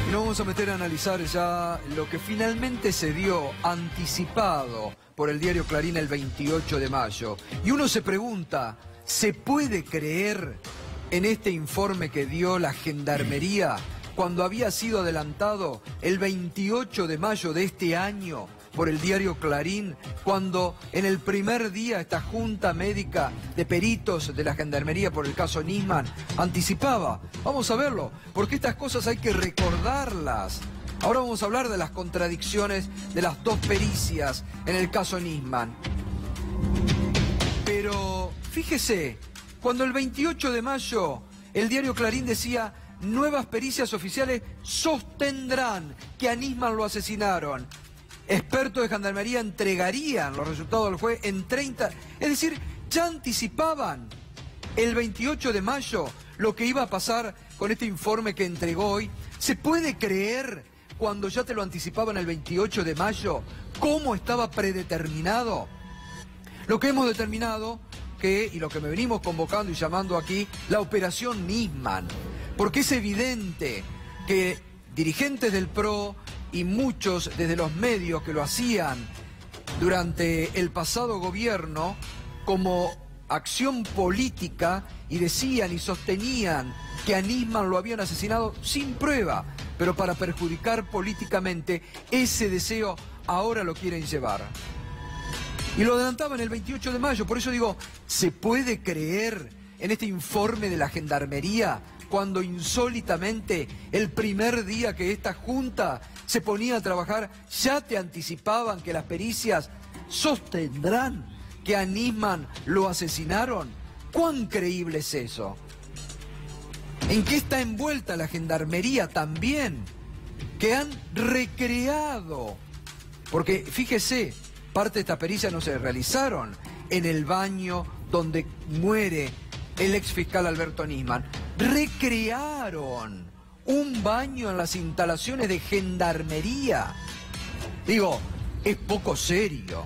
Y nos vamos a meter a analizar ya lo que finalmente se dio anticipado por el diario Clarín el 28 de mayo. Y uno se pregunta, ¿se puede creer en este informe que dio la Gendarmería cuando había sido adelantado el 28 de mayo de este año por el diario Clarín, cuando en el primer día esta junta médica de peritos de la Gendarmería por el caso Nisman anticipaba? Vamos a verlo, porque estas cosas hay que recordarlas. Ahora vamos a hablar de las contradicciones de las dos pericias en el caso Nisman. Pero fíjese, cuando el 28 de mayo el diario Clarín decía: nuevas pericias oficiales sostendrán que a Nisman lo asesinaron. Expertos de Gendarmería entregarían los resultados del juez en 30... Es decir, ya anticipaban el 28 de mayo lo que iba a pasar con este informe que entregó hoy. ¿Se puede creer, cuando ya te lo anticipaban el 28 de mayo, cómo estaba predeterminado? Lo que hemos determinado, y lo que me venimos convocando y llamando aquí, la operación Nisman. Porque es evidente que dirigentes del PRO y muchos desde los medios que lo hacían durante el pasado gobierno como acción política, y decían y sostenían que a Nisman lo habían asesinado sin prueba, pero para perjudicar políticamente, ese deseo ahora lo quieren llevar. Y lo adelantaban el 28 de mayo, por eso digo, ¿se puede creer en este informe de la Gendarmería cuando insólitamente el primer día que esta junta se ponía a trabajar ya te anticipaban que las pericias sostendrán que a Nisman lo asesinaron? ¿Cuán creíble es eso? ¿En qué está envuelta la Gendarmería también? Que han recreado, porque fíjese, parte de estas pericias no se realizaron en el baño donde muere el exfiscal Alberto Nisman. Recrearon un baño en las instalaciones de Gendarmería. Digo, es poco serio,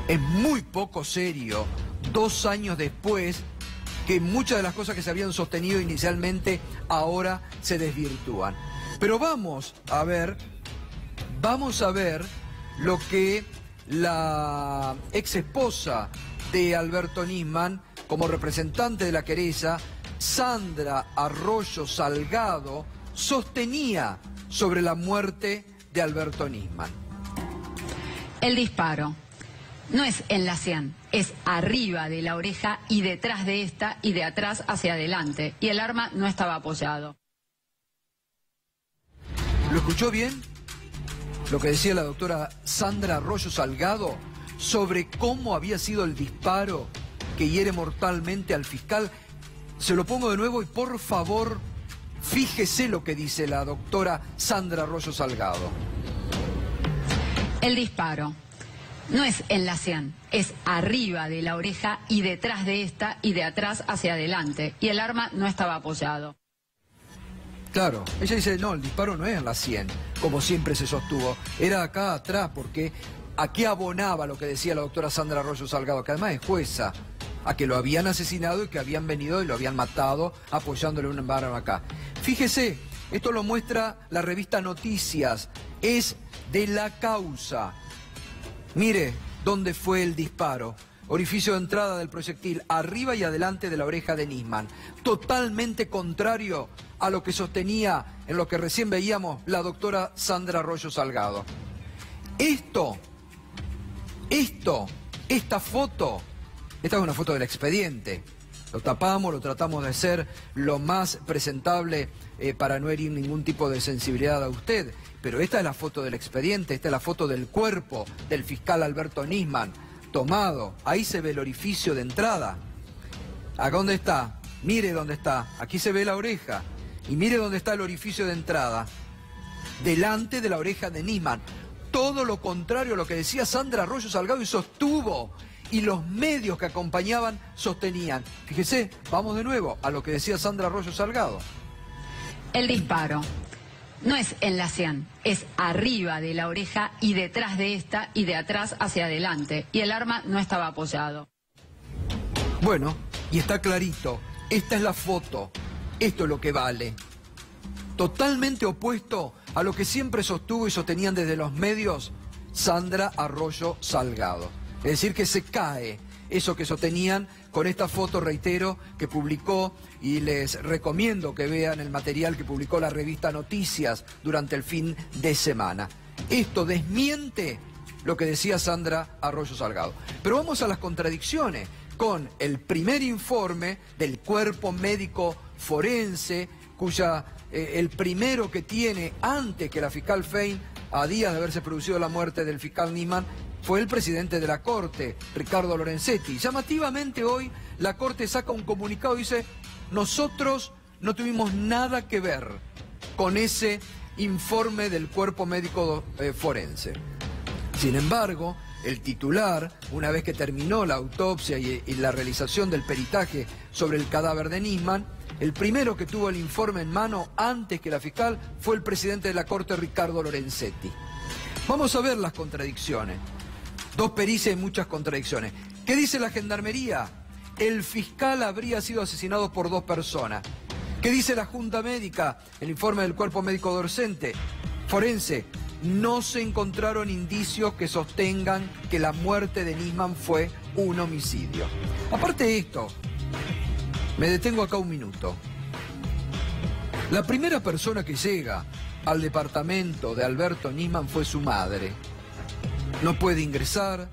es muy poco serio, 2 años después, que muchas de las cosas que se habían sostenido inicialmente ahora se desvirtúan. Pero vamos a ver lo que la ex esposa de Alberto Nisman, como representante de la querella, Sandra Arroyo Salgado, sostenía sobre la muerte de Alberto Nisman. El disparo no es en la sien, es arriba de la oreja y detrás de esta y de atrás hacia adelante. Y el arma no estaba apoyado. ¿Lo escuchó bien? Lo que decía la doctora Sandra Arroyo Salgado sobre cómo había sido el disparo que hiere mortalmente al fiscal. Se lo pongo de nuevo y por favor, fíjese lo que dice la doctora Sandra Arroyo Salgado. El disparo no es en la sien, es arriba de la oreja y detrás de esta y de atrás hacia adelante. Y el arma no estaba apoyado. Claro, ella dice, no, el disparo no es en la sien, como siempre se sostuvo. Era acá atrás, porque aquí abonaba lo que decía la doctora Sandra Arroyo Salgado, que además es jueza, a que lo habían asesinado y que habían venido y lo habían matado apoyándole un arma acá. Fíjese, esto lo muestra la revista Noticias, es de La Causa. Mire dónde fue el disparo. Orificio de entrada del proyectil, arriba y adelante de la oreja de Nisman. Totalmente contrario a lo que sostenía en lo que recién veíamos la doctora Sandra Arroyo Salgado. Esta foto, esta es una foto del expediente. Lo tapamos, lo tratamos de hacer lo más presentable para no herir ningún tipo de sensibilidad a usted. Pero esta es la foto del expediente, esta es la foto del cuerpo del fiscal Alberto Nisman, tomado. Ahí se ve el orificio de entrada. ¿Acá dónde está? Mire dónde está. Aquí se ve la oreja. Y mire dónde está el orificio de entrada. Delante de la oreja de Nisman. Todo lo contrario a lo que decía Sandra Arroyo Salgado y sostuvo. Y los medios que acompañaban sostenían. Fíjese, vamos de nuevo a lo que decía Sandra Arroyo Salgado. El disparo no es en la sien, es arriba de la oreja y detrás de esta y de atrás hacia adelante. Y el arma no estaba apoyado. Bueno, y está clarito. Esta es la foto. Esto es lo que vale. Totalmente opuesto a lo que siempre sostuvo y sostenían desde los medios Sandra Arroyo Salgado. Es decir, que se cae eso que sostenían con esta foto, reitero, que publicó, y les recomiendo que vean el material que publicó la revista Noticias durante el fin de semana. Esto desmiente lo que decía Sandra Arroyo Salgado. Pero vamos a las contradicciones con el primer informe del cuerpo médico forense, cuya el primero que tiene antes que la fiscal Fein, a días de haberse producido la muerte del fiscal Nisman, fue el presidente de la Corte, Ricardo Lorenzetti. Llamativamente hoy la Corte saca un comunicado y dice: nosotros no tuvimos nada que ver con ese informe del cuerpo médico forense. Sin embargo, el titular, una vez que terminó la autopsia y la realización del peritaje sobre el cadáver de Nisman, el primero que tuvo el informe en mano antes que la fiscal fue el presidente de la Corte, Ricardo Lorenzetti. Vamos a ver las contradicciones. Dos pericias y muchas contradicciones. ¿Qué dice la Gendarmería? El fiscal habría sido asesinado por 2 personas. ¿Qué dice la Junta Médica? El informe del cuerpo médico forense. No se encontraron indicios que sostengan que la muerte de Nisman fue un homicidio. Aparte de esto, me detengo acá un minuto. La primera persona que llega al departamento de Alberto Nisman fue su madre. No puede ingresar,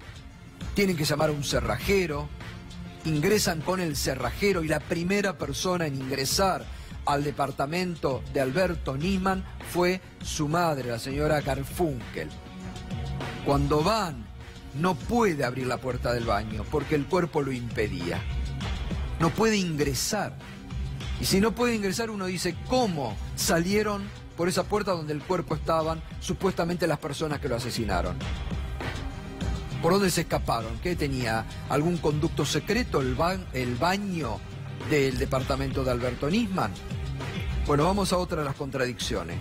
tienen que llamar a un cerrajero, ingresan con el cerrajero y la primera persona en ingresar al departamento de Alberto Nisman fue su madre, la señora Garfunkel. Cuando van, no puede abrir la puerta del baño porque el cuerpo lo impedía. No puede ingresar. Y si no puede ingresar, uno dice, ¿cómo salieron por esa puerta donde el cuerpo estaban supuestamente las personas que lo asesinaron? ¿Por dónde se escaparon? ¿Qué tenía? ¿Algún conducto secreto el baño del departamento de Alberto Nisman? Bueno, vamos a otra de las contradicciones.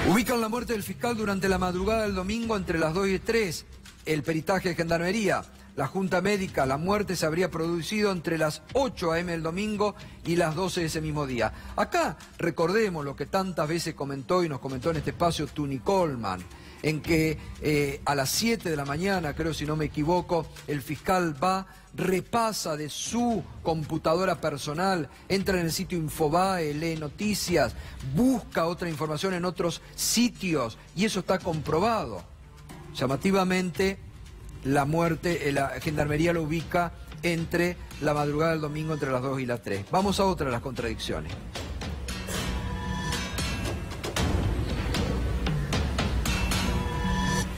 Ubican la muerte del fiscal durante la madrugada del domingo entre las 2 y 3. El peritaje de Gendarmería. La Junta Médica, la muerte se habría producido entre las 8 a.m. del domingo y las 12 de ese mismo día. Acá recordemos lo que tantas veces comentó y nos comentó en este espacio Tuni Coleman, en que a las 7 de la mañana, creo si no me equivoco, el fiscal va, repasa de su computadora personal, entra en el sitio Infobae, lee noticias, busca otra información en otros sitios y eso está comprobado. Llamativamente, la muerte, la Gendarmería lo ubica entre la madrugada del domingo, entre las 2 y las 3. Vamos a otra de las contradicciones.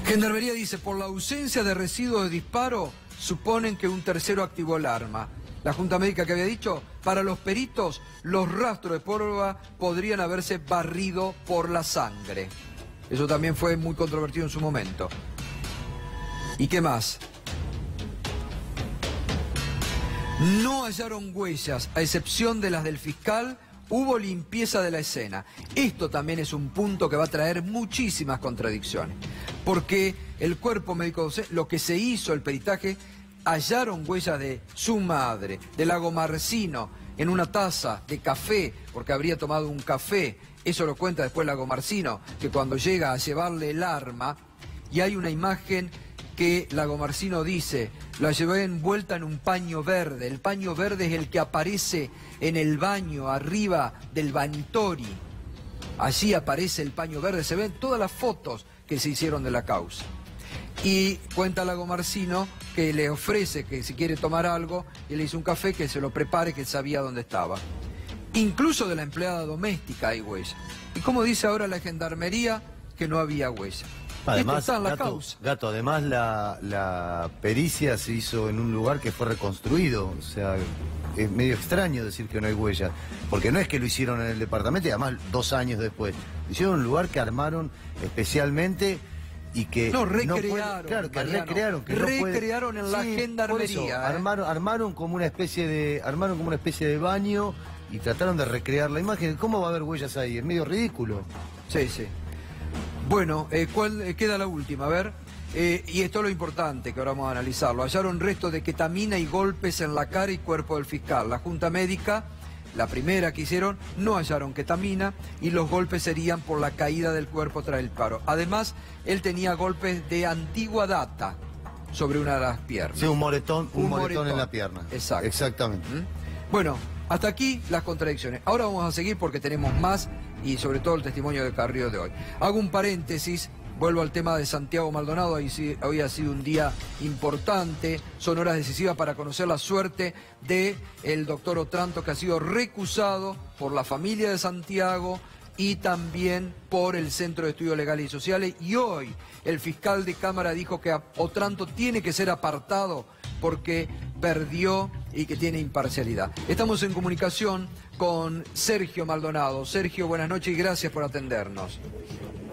Gendarmería dice, por la ausencia de residuos de disparo, suponen que un tercero activó el arma. La Junta Médica que había dicho, para los peritos, los rastros de pólvora podrían haberse barrido por la sangre. Eso también fue muy controvertido en su momento. ¿Y qué más? No hallaron huellas, a excepción de las del fiscal, hubo limpieza de la escena. Esto también es un punto que va a traer muchísimas contradicciones, porque el cuerpo médico, lo que se hizo, el peritaje, hallaron huellas de su madre, de Lagomarsino, en una taza de café, porque habría tomado un café. Eso lo cuenta después Lagomarsino, que cuando llega a llevarle el arma, y hay una imagen que Lagomarsino dice, la llevé envuelta en un paño verde. El paño verde es el que aparece en el baño, arriba del banitori. Allí aparece el paño verde, se ven todas las fotos que se hicieron de la causa. Y cuenta Lagomarsino que le ofrece que si quiere tomar algo, y le hizo un café, que se lo prepare, que sabía dónde estaba. Incluso de la empleada doméstica hay huella. Y como dice ahora la Gendarmería, que no había huella. Además, esto está en la causa. Gato, además la pericia se hizo en un lugar que fue reconstruido, o sea, es medio extraño decir que no hay huellas, porque no es que lo hicieron en el departamento y además 2 años después, lo hicieron en un lugar que armaron especialmente y que... No, recrearon. Claro, que Mariano, recrearon. Que recrearon en la Gendarmería. Armaron como una especie de baño y trataron de recrear la imagen. ¿Cómo va a haber huellas ahí? Es medio ridículo. Sí, sí. Bueno, ¿cuál queda la última? A ver, y esto es lo importante que ahora vamos a analizarlo. Hallaron restos de ketamina y golpes en la cara y cuerpo del fiscal. La Junta Médica la primera que hicieron, no hallaron ketamina y los golpes serían por la caída del cuerpo tras el disparo. Además, él tenía golpes de antigua data sobre una de las piernas. Sí, un moretón en la pierna. Exacto. Exactamente. Bueno, hasta aquí las contradicciones. Ahora vamos a seguir porque tenemos más y sobre todo el testimonio de Carrillo de hoy. Hago un paréntesis. Vuelvo al tema de Santiago Maldonado, hoy ha sido un día importante, son horas decisivas para conocer la suerte del doctor Otranto, que ha sido recusado por la familia de Santiago y también por el Centro de Estudios Legales y Sociales. Y hoy el fiscal de Cámara dijo que Otranto tiene que ser apartado porque perdió y que tiene imparcialidad. Estamos en comunicación con Sergio Maldonado. Sergio, buenas noches y gracias por atendernos.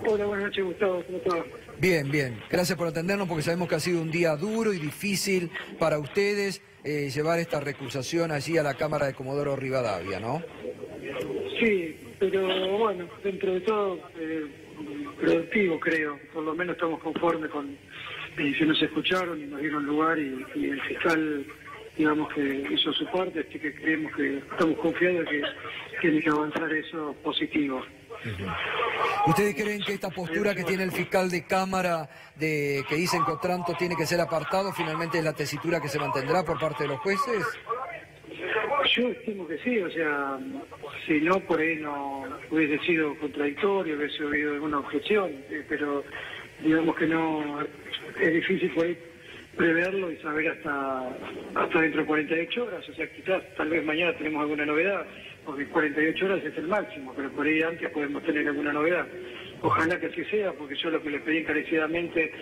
Hola, buenas noches, Gustavo. ¿Cómo estás? Bien, bien. Gracias por atendernos porque sabemos que ha sido un día duro y difícil para ustedes llevar esta recusación allí a la Cámara de Comodoro Rivadavia, ¿no? Sí, pero bueno, dentro de todo, productivo creo. Por lo menos estamos conformes con... se nos escucharon y nos dieron lugar y el fiscal, digamos que hizo su parte, así que creemos que estamos confiados que tiene que avanzar eso positivo. ¿Ustedes creen que esta postura que tiene el fiscal de Cámara que dicen que Otranto tiene que ser apartado finalmente es la tesitura que se mantendrá por parte de los jueces? Yo estimo que sí, o sea, si no, por ahí no hubiese sido contradictorio, hubiese habido alguna objeción, pero digamos que no, es difícil por ahí preverlo y saber hasta dentro de 48 horas, o sea, quizás tal vez mañana tenemos alguna novedad, porque 48 horas es el máximo, pero por ahí antes podemos tener alguna novedad. Ojalá que así sea, porque yo lo que le pedí encarecidamente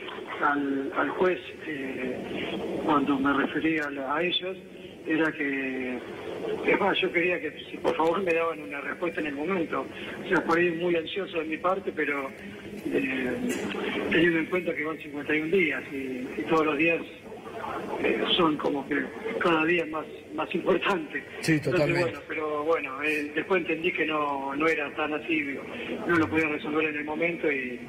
al juez, cuando me refería a ellos, era que, es más, yo quería que si por favor me daban una respuesta en el momento. O sea, por ahí muy ansioso de mi parte, pero teniendo en cuenta que van 51 días y todos los días son como que cada día más importante. Sí, totalmente. Entonces, pero bueno, después entendí que no era tan así, no lo podía resolver en el momento y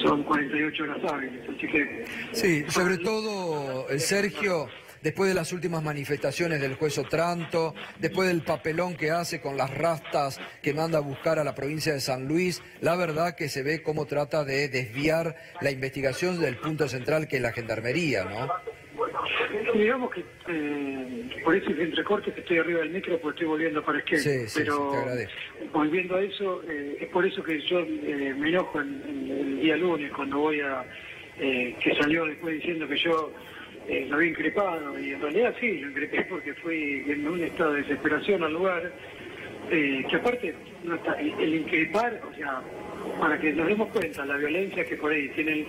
son 48 horas hábiles, así que... Sí, sobre todo, Sergio, después de las últimas manifestaciones del juez Otranto, después del papelón que hace con las rastas que manda a buscar a la provincia de San Luis, la verdad que se ve cómo trata de desviar la investigación del punto central que es la Gendarmería, ¿no? Digamos que por eso entrecorte que estoy arriba del micro porque estoy volviendo para esquema, pero te agradezco. Volviendo a eso, es por eso que yo me enojo el día lunes cuando voy que salió después diciendo que yo lo había increpado, y en realidad sí, lo increpé porque fui en un estado de desesperación al lugar, que aparte no está, el increpar, o sea, para que nos demos cuenta la violencia que por ahí tienen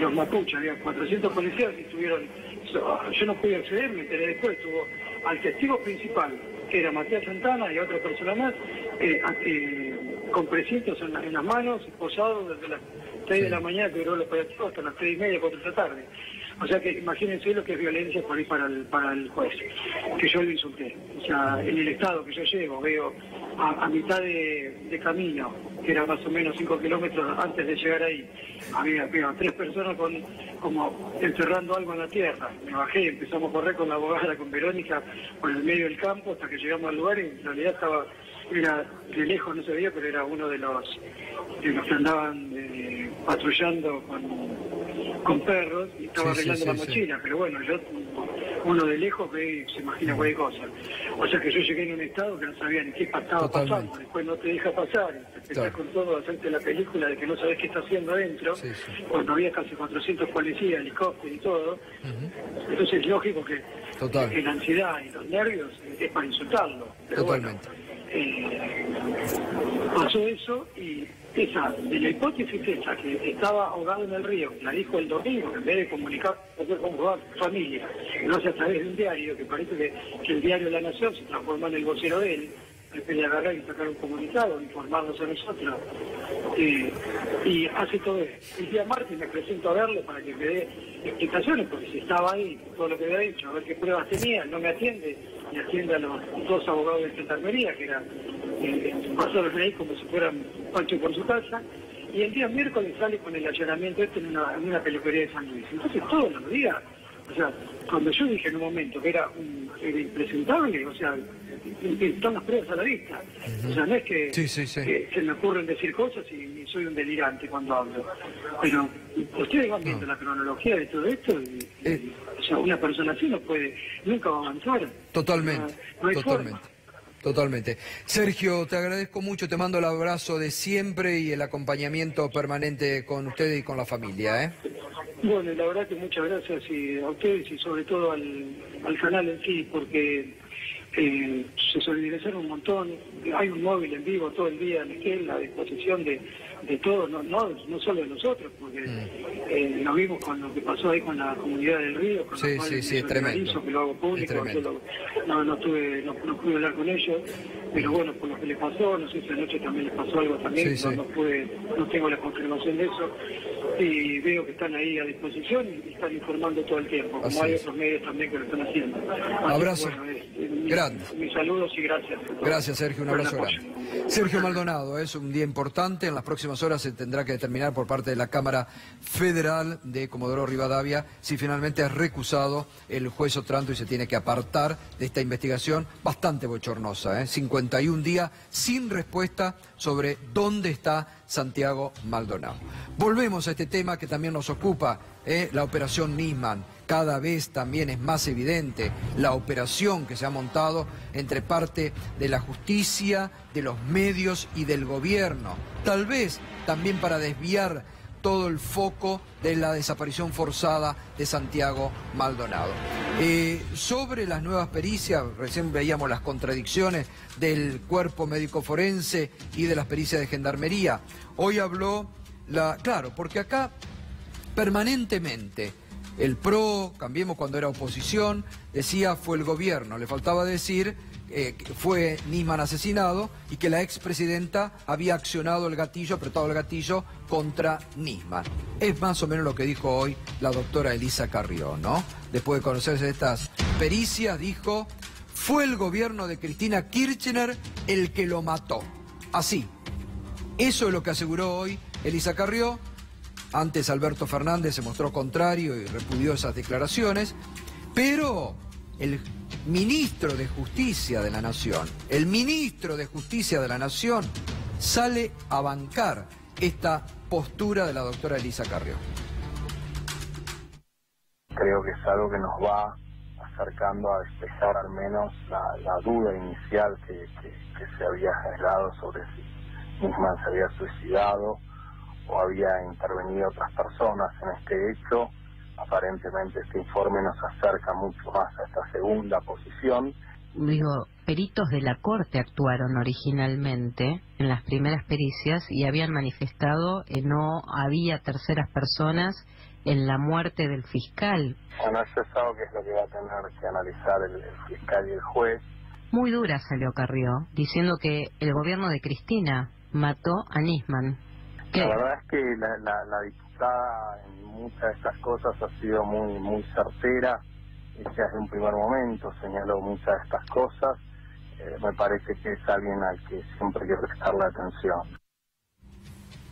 los mapuches, había 400 policías y estuvieron, yo no pude acceder, me enteré después, tuvo al testigo principal, que era Matías Santana y a otra persona más, con presientos en las manos, posados desde las 6 de la mañana que duró el operativo hasta las 3:30, 4 de la tarde. O sea que imagínense lo que es violencia por ahí para el juez, que yo lo insulté. O sea, en el estado que yo llego, veo a mitad de camino, que era más o menos 5 kilómetros antes de llegar ahí, había 3 personas como enterrando algo en la tierra. Me bajé y empezamos a correr con la abogada, con Verónica, por el medio del campo hasta que llegamos al lugar y en realidad era de lejos, no se veía, pero era uno de los que andaban patrullando con perros y estaba arreglando la mochila, pero bueno, uno de lejos ve y se imagina cualquier cosa. O sea que yo llegué en un estado que no sabía ni qué estaba pasando, después no te deja pasar, empezás con todo a hacerte la película de que no sabes qué está haciendo adentro, cuando había casi 400 policías, helicópteros y todo. Entonces es lógico que la ansiedad y los nervios es para insultarlo. Pero totalmente. Pasó eso y de la hipótesis esa, que estaba ahogado en el río, la dijo el domingo, en vez de comunicar con familia, lo hace a través de un diario, que parece que el diario La Nación se transformó en el vocero de él, en vez de agarrar y sacar un comunicado, informarnos a nosotros, y hace todo eso. El día martes me presento a verlo para que me dé explicaciones, porque si estaba ahí, todo lo que había dicho, a ver qué pruebas tenía, no me atiende, y atiende a los 2 abogados de Gendarmería, que eran pasaron ahí como si fueran Pancho por su casa, y el día miércoles sale con el allanamiento en una peluquería de San Luis. Entonces todos los días O sea, cuando yo dije en un momento que era impresentable, o sea, están las pruebas a la vista. O sea, no es que, que se me ocurren decir cosas y soy un delirante cuando hablo. Pero ustedes van viendo la cronología de todo esto y o sea, una persona así nunca va a avanzar. Totalmente, no hay totalmente. forma. Totalmente. Sergio, te agradezco mucho, te mando el abrazo de siempre y el acompañamiento permanente con ustedes y con la familia, ¿eh? Bueno, la verdad que muchas gracias a ustedes y sobre todo al canal en sí, porque se solidarizaron un montón. Hay un móvil en vivo todo el día en Esquel, a disposición de todos, no solo de nosotros, porque nos vimos con lo que pasó ahí con la comunidad del Río, con sí, es tremendo. Que lo hago público, no pude hablar con ellos, pero bueno, por lo que les pasó, no sé si anoche también les pasó algo también, no tengo la confirmación de eso, y veo que están ahí a disposición y están informando todo el tiempo, como hay otros medios también que lo están haciendo. Abrazo. Grande. Mis saludos y gracias. Gracias, Sergio, un abrazo grande. Sergio Maldonado, es un día importante, en las próximas horas se tendrá que determinar por parte de la Cámara Federal de Comodoro Rivadavia si finalmente es recusado el juez Otranto y se tiene que apartar de esta investigación bastante bochornosa, 51 días sin respuesta sobre dónde está Santiago Maldonado. Volvemos a este tema que también nos ocupa, la operación Nisman. Cada vez también es más evidente la operación que se ha montado entre parte de la justicia, de los medios y del gobierno. Tal vez también para desviar todo el foco de la desaparición forzada de Santiago Maldonado. Sobre las nuevas pericias, recién veíamos las contradicciones del cuerpo médico forense y de las pericias de gendarmería. Hoy habló claro, porque acá permanentemente el PRO, Cambiemos cuando era oposición, decía fue el gobierno, le faltaba decir que fue Nisman asesinado y que la expresidenta había accionado el gatillo, apretado el gatillo contra Nisman. Es más o menos lo que dijo hoy la doctora Elisa Carrió, ¿no? Después de conocerse estas pericias, dijo, fue el gobierno de Cristina Kirchner el que lo mató. Así. Eso es lo que aseguró hoy Elisa Carrió. Antes Alberto Fernández se mostró contrario y repudió esas declaraciones, pero el ministro de Justicia de la Nación, sale a bancar esta postura de la doctora Elisa Carrió. Creo que es algo que nos va acercando a despejar al menos la duda inicial que se había generado sobre si Nisman se había suicidado o había intervenido otras personas en este hecho. Aparentemente este informe nos acerca mucho más a esta segunda posición. Digo, peritos de la Corte actuaron originalmente en las primeras pericias y habían manifestado que no había terceras personas en la muerte del fiscal. Bueno, eso es algo que es lo que va a tener que analizar el fiscal y el juez. Muy dura salió Carrió, diciendo que el gobierno de Cristina mató a Nisman. La verdad es que la diputada en muchas de estas cosas ha sido muy certera. Ella desde un primer momento señaló muchas de estas cosas. Me parece que es alguien al que siempre hay que prestarle atención.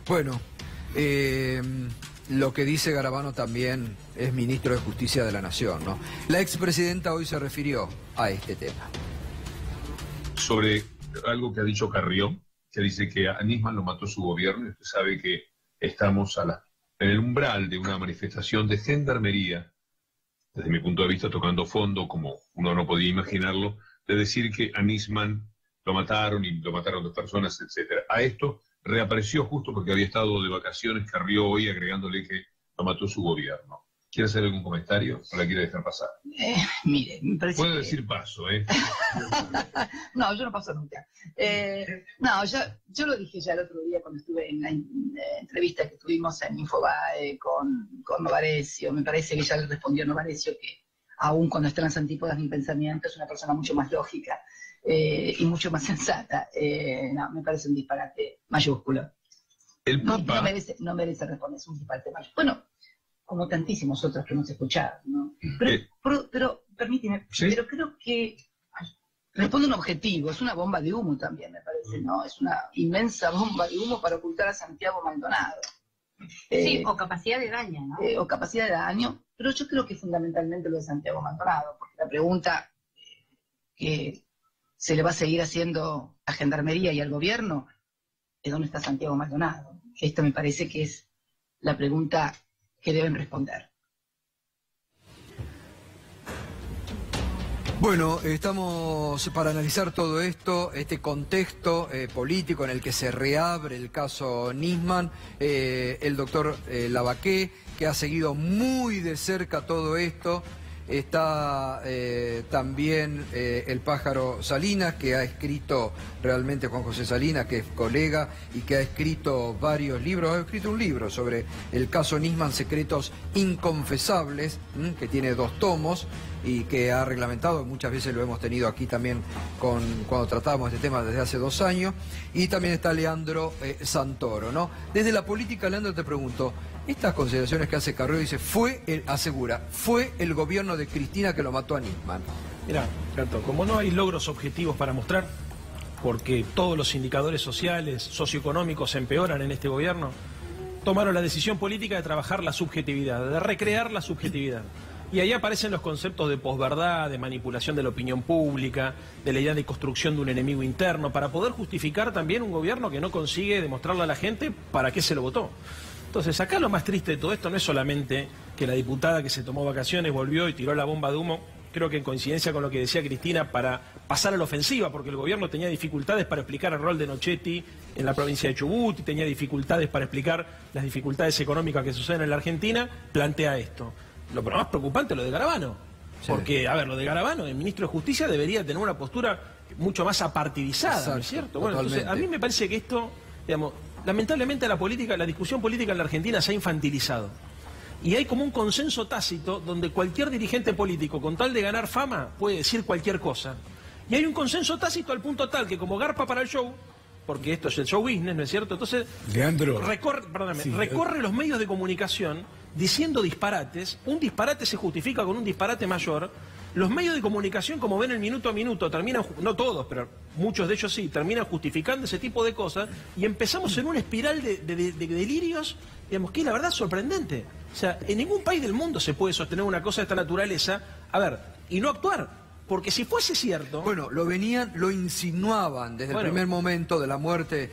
Bueno, lo que dice Garabano también es ministro de Justicia de la Nación, ¿no? La expresidenta hoy se refirió a este tema. Sobre algo que ha dicho Carrió, que dice que a Nisman lo mató su gobierno, y usted sabe que estamos en el umbral de una manifestación de gendarmería, desde mi punto de vista tocando fondo, como uno no podía imaginarlo, de decir que a Nisman lo mataron y lo mataron dos personas, etcétera. A esto reapareció justo porque había estado de vacaciones Carrió hoy agregándole que lo mató su gobierno. ¿Quiere hacer algún comentario o la quiere dejar pasar? Mire, me parece puede decir paso, ¿eh? No, yo no paso nunca. No, yo lo dije ya el otro día cuando estuve en la entrevista que tuvimos en Infobae con Novarecio. Me parece que ya le respondió Novarecio que aún cuando está en las antípodas de mi pensamiento es una persona mucho más lógica y mucho más sensata. No, me parece un disparate mayúsculo. El Papa... No merece responder, es un disparate mayúsculo. Bueno, como tantísimos otros que hemos escuchado, ¿no? Pero permíteme, ¿sí? Pero creo que responde un objetivo, es una bomba de humo también, me parece, ¿no? Es una inmensa bomba de humo para ocultar a Santiago Maldonado. Sí, o capacidad de daño, ¿no? O capacidad de daño, pero yo creo que fundamentalmente lo de Santiago Maldonado, porque la pregunta que se le va a seguir haciendo a Gendarmería y al gobierno es ¿dónde está Santiago Maldonado? Esta me parece que es la pregunta que deben responder. Bueno, estamos para analizar todo esto, este contexto político en el que se reabre el caso Nisman, el doctor Lavaqué, que ha seguido muy de cerca todo esto. Está también el pájaro Salinas, que ha escrito realmente, Juan José Salinas, que es colega y que ha escrito varios libros. Ha escrito un libro sobre el caso Nisman, Secretos Inconfesables, que tiene 2 tomos y que ha reglamentado, muchas veces lo hemos tenido aquí también cuando tratábamos este tema desde hace 2 años. Y también está Leandro Santoro, ¿no? Desde la política, Leandro, te pregunto, estas consideraciones que hace Carrió, dice, fue el gobierno de Cristina que lo mató a Nisman. Mirá, Gato, como no hay logros objetivos para mostrar, porque todos los indicadores sociales, socioeconómicos empeoran en este gobierno, tomaron la decisión política de trabajar la subjetividad, de recrear la subjetividad. Y ahí aparecen los conceptos de posverdad, de manipulación de la opinión pública, de la idea de construcción de un enemigo interno, para poder justificar también un gobierno que no consigue demostrarle a la gente para qué se lo votó. Entonces, acá lo más triste de todo esto no es solamente que la diputada que se tomó vacaciones volvió y tiró la bomba de humo, creo que en coincidencia con lo que decía Cristina, para pasar a la ofensiva, porque el gobierno tenía dificultades para explicar el rol de Nochetti en la provincia de Chubut, y tenía dificultades para explicar las dificultades económicas que suceden en la Argentina, plantea esto. Lo más preocupante es lo de Garabano, porque, a ver, lo de Garabano, el ministro de Justicia debería tener una postura mucho más apartidizada, exacto, ¿no es cierto? Bueno, entonces, a mí me parece que esto, digamos, lamentablemente la discusión política en la Argentina se ha infantilizado. Y hay como un consenso tácito donde cualquier dirigente político, con tal de ganar fama, puede decir cualquier cosa. Y hay un consenso tácito al punto tal que como garpa para el show, porque esto es el show business, ¿no es cierto? Entonces, Leandro, recorre los medios de comunicación diciendo disparates, un disparate se justifica con un disparate mayor. Los medios de comunicación, como ven el minuto a minuto, terminan, no todos, pero muchos de ellos sí, terminan justificando ese tipo de cosas y empezamos en una espiral de delirios, digamos, que la verdad es sorprendente. O sea, en ningún país del mundo se puede sostener una cosa de esta naturaleza, a ver, y no actuar. Porque si fuese cierto... Bueno, lo insinuaban desde el primer momento de la muerte.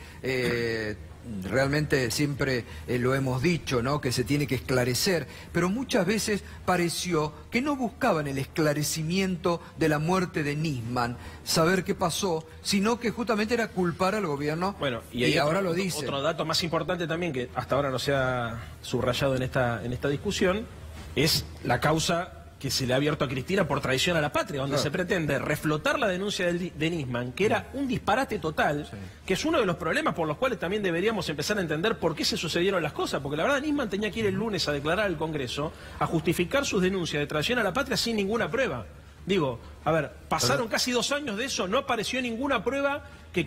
Realmente siempre lo hemos dicho, ¿no? Que se tiene que esclarecer, pero muchas veces pareció que no buscaban el esclarecimiento de la muerte de Nisman, saber qué pasó, sino que justamente era culpar al gobierno. Bueno, y ahora lo dice. Otro dato más importante también, que hasta ahora no se ha subrayado en esta discusión, es la causa que se le ha abierto a Cristina por traición a la patria, donde se pretende reflotar la denuncia de Nisman, que era un disparate total, que es uno de los problemas por los cuales también deberíamos empezar a entender por qué se sucedieron las cosas, porque la verdad Nisman tenía que ir el lunes a declarar al Congreso, a justificar sus denuncias de traición a la patria sin ninguna prueba. Digo, a ver, pasaron casi 2 años de eso, no apareció ninguna prueba que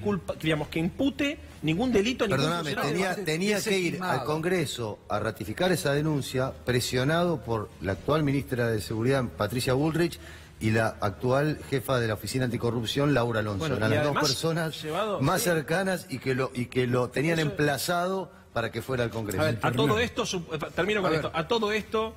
impute ningún delito. Perdóname, tenía que ir al Congreso a ratificar esa denuncia, presionado por la actual ministra de Seguridad, Patricia Bullrich, y la actual jefa de la Oficina Anticorrupción, Laura Alonso. Bueno, eran las 2 personas más cercanas y que lo tenían emplazado para que fuera al Congreso. A todo esto, termino con esto, a todo esto...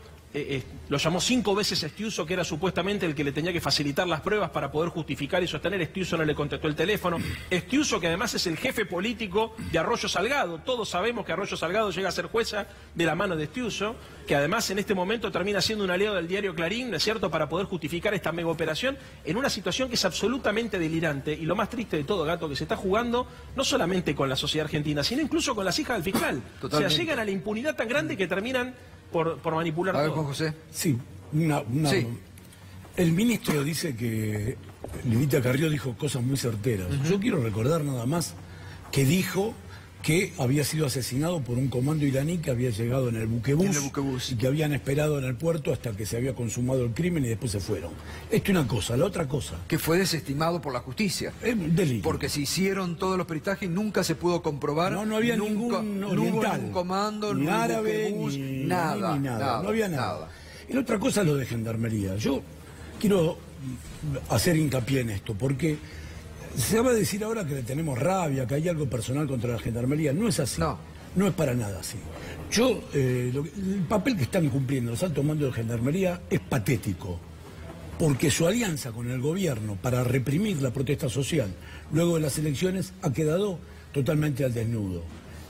lo llamó 5 veces Estiuso, que era supuestamente el que le tenía que facilitar las pruebas para poder justificar y sostener. Estiuso no le contestó el teléfono. Estiuso, que además es el jefe político de Arroyo Salgado. Todos sabemos que Arroyo Salgado llega a ser jueza de la mano de Estiuso, que además en este momento termina siendo un aliado del diario Clarín, ¿no es cierto?, para poder justificar esta mega operación en una situación que es absolutamente delirante. Y lo más triste de todo, Gato, que se está jugando no solamente con la sociedad argentina, sino incluso con las hijas del fiscal. Totalmente. O sea, llegan a la impunidad tan grande que terminan por manipular todo. Juan José. Sí, sí. El ministro dice que Lidita Carrió dijo cosas muy certeras. Yo quiero recordar nada más que dijo que había sido asesinado por un comando iraní que había llegado en el buquebús y que habían esperado en el puerto hasta que se había consumado el crimen y después se fueron. Esto es una cosa. La otra cosa... Que fue desestimado por la justicia. Delito. Porque se hicieron todos los peritajes y nunca se pudo comprobar. No había ningún oriental, ningún comando, ni árabe, buquebús, ni nada. No había nada. Y la otra cosa es lo de Gendarmería. Yo quiero hacer hincapié en esto, porque... Se va a decir ahora que le tenemos rabia, que hay algo personal contra la Gendarmería. No es así. No. No es para nada así. El papel que están cumpliendo los altos mandos de Gendarmería es patético, porque su alianza con el gobierno para reprimir la protesta social luego de las elecciones ha quedado totalmente al desnudo.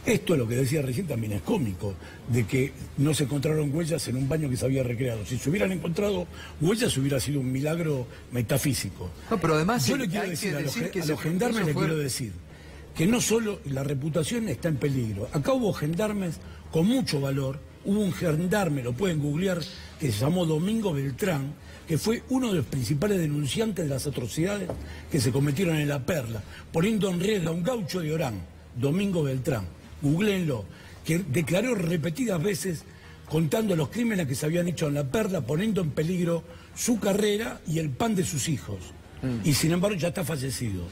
Esto, lo que decía recién, también es cómico, de que no se encontraron huellas en un baño que se había recreado. Si se hubieran encontrado huellas hubiera sido un milagro metafísico. No, pero además yo le quiero decir a los gendarmes, quiero decir que no solo la reputación está en peligro. Acá hubo gendarmes con mucho valor. Hubo un gendarme, lo pueden googlear, que se llamó Domingo Beltrán, que fue uno de los principales denunciantes de las atrocidades que se cometieron en La Perla, poniendo en riesgo a un gaucho de Orán, Domingo Beltrán. Googleenlo, que declaró repetidas veces contando los crímenes que se habían hecho en La Perla, poniendo en peligro su carrera y el pan de sus hijos. Y sin embargo ya está fallecido.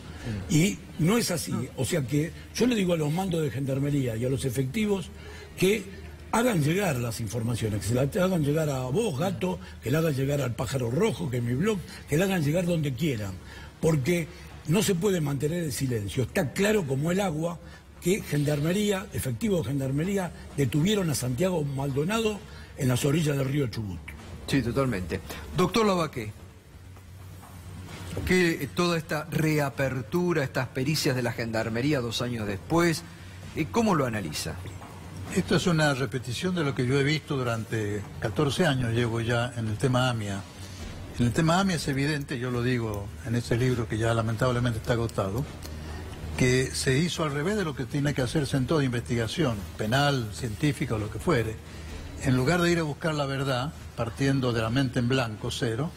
Y no es así. O sea que yo le digo a los mandos de Gendarmería y a los efectivos que hagan llegar las informaciones, que se las hagan llegar a vos, Gato, que la hagan llegar al Pájaro Rojo, que es mi blog, que la hagan llegar donde quieran. Porque no se puede mantener el silencio. Está claro como el agua que Gendarmería, efectivos de Gendarmería, detuvieron a Santiago Maldonado en las orillas del río Chubut. Sí, totalmente. Doctor Lavaqué, que toda esta reapertura, estas pericias de la Gendarmería 2 años después, ¿cómo lo analiza? Esto es una repetición de lo que yo he visto durante 14 años, llevo ya en el tema AMIA. En el tema AMIA es evidente, yo lo digo en este libro que ya lamentablemente está agotado, que se hizo al revés de lo que tiene que hacerse en toda investigación, penal, científica o lo que fuere. En lugar de ir a buscar la verdad, partiendo de la mente en blanco, cero,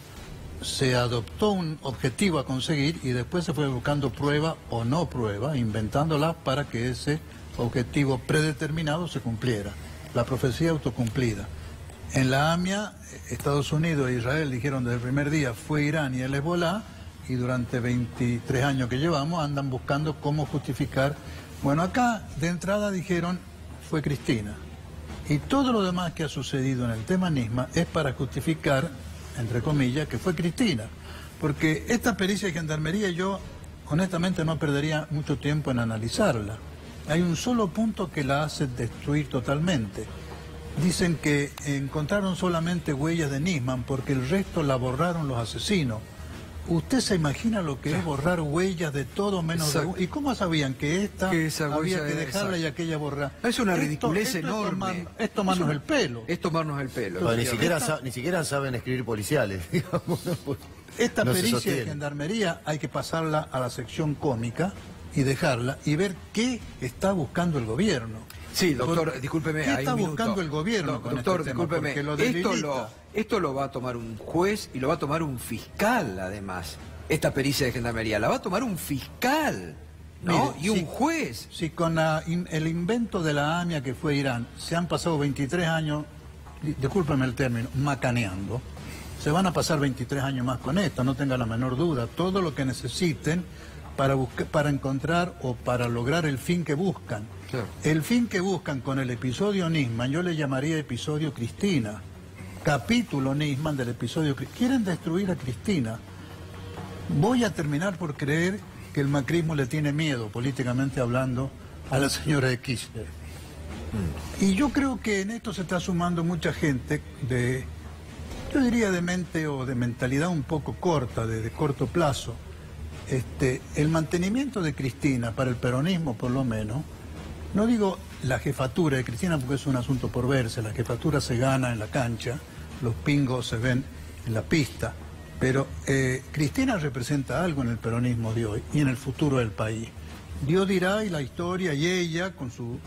se adoptó un objetivo a conseguir y después se fue buscando prueba o no prueba, inventándola para que ese objetivo predeterminado se cumpliera. La profecía autocumplida. En la AMIA, Estados Unidos e Israel dijeron desde el primer día fue Irán y el Hezbolá, y durante 23 años que llevamos andan buscando cómo justificar. Bueno, acá de entrada dijeron fue Cristina. Y todo lo demás que ha sucedido en el tema Nisman es para justificar, entre comillas, que fue Cristina. Porque esta pericia de Gendarmería yo honestamente no perdería mucho tiempo en analizarla. Hay un solo punto que la hace destruir totalmente. Dicen que encontraron solamente huellas de Nisman porque el resto la borraron los asesinos. ¿Usted se imagina lo que es borrar huellas de todo menos de... ¿Y cómo sabían que esta había que dejarla y aquella borrar? Es una ridiculez enorme. Es tomarnos el pelo. Es tomarnos el pelo. No, ni siquiera saben escribir policiales, digamos. Esta pericia de Gendarmería hay que pasarla a la sección cómica y dejarla y ver qué está buscando el gobierno. Sí, doctor, discúlpeme. ¿Qué está buscando el gobierno con doctor, este tema? Discúlpeme. Esto lo va a tomar un juez y lo va a tomar un fiscal, además. Esta pericia de Gendarmería la va a tomar un fiscal, ¿no? Mire, y un juez. Si con el invento de la AMIA que fue Irán se han pasado 23 años, discúlpeme el término, macaneando, se van a pasar 23 años más con esto, no tenga la menor duda. Todo lo que necesiten para encontrar o para lograr el fin que buscan. Claro. El fin que buscan con el episodio Nisman, yo le llamaría episodio Cristina. Capítulo Nisman del episodio Cristina. Quieren destruir a Cristina. Voy a terminar por creer que el macrismo le tiene miedo, políticamente hablando, a la señora de Kirchner. Y yo creo que en esto se está sumando mucha gente de, yo diría de mente o de mentalidad un poco corta, de corto plazo. El mantenimiento de Cristina, para el peronismo por lo menos, no digo la jefatura de Cristina porque es un asunto por verse, la jefatura se gana en la cancha, los pingos se ven en la pista, pero Cristina representa algo en el peronismo de hoy y en el futuro del país. Dios dirá y la historia y ella con su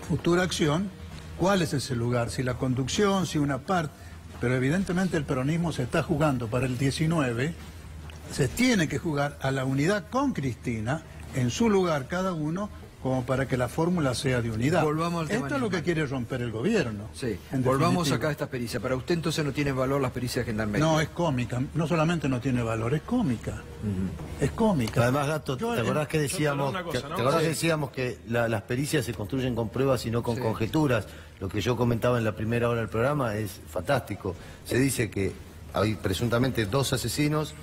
futura acción, cuál es ese lugar, si la conducción, si una parte, pero evidentemente el peronismo se está jugando para el 19, se tiene que jugar a la unidad con Cristina, en su lugar cada uno, como para que la fórmula sea de unidad. Volvamos al tema. Esto es lo que quiere romper el gobierno. Sí, volvamos acá a esta pericia. Para usted entonces no tiene valor las pericias de Gendarmería. No, es cómica. No solamente no tiene valor, es cómica. Es cómica. Además, Gato, ¿te acordás que decíamos, que las pericias se construyen con pruebas y no con conjeturas? Lo que yo comentaba en la primera hora del programa es fantástico. Se dice que hay presuntamente 2 asesinos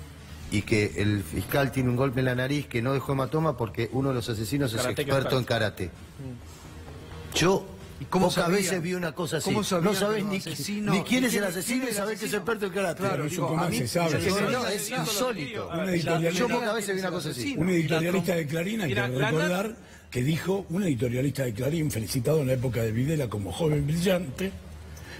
y que el fiscal tiene un golpe en la nariz que no dejó hematoma porque uno de los asesinos es experto en karate. Yo pocas sabía? veces vi una cosa así. ¿Cómo sabía No sabés que ni quién es el asesino y sabés que es experto en karate. Claro, Eso como se sabe. Es insólito. Yo pocas veces vi una cosa así. Un editorialista de Clarín, hay que recordar que dijo, un editorialista de Clarín, felicitado en la época de Videla como joven brillante,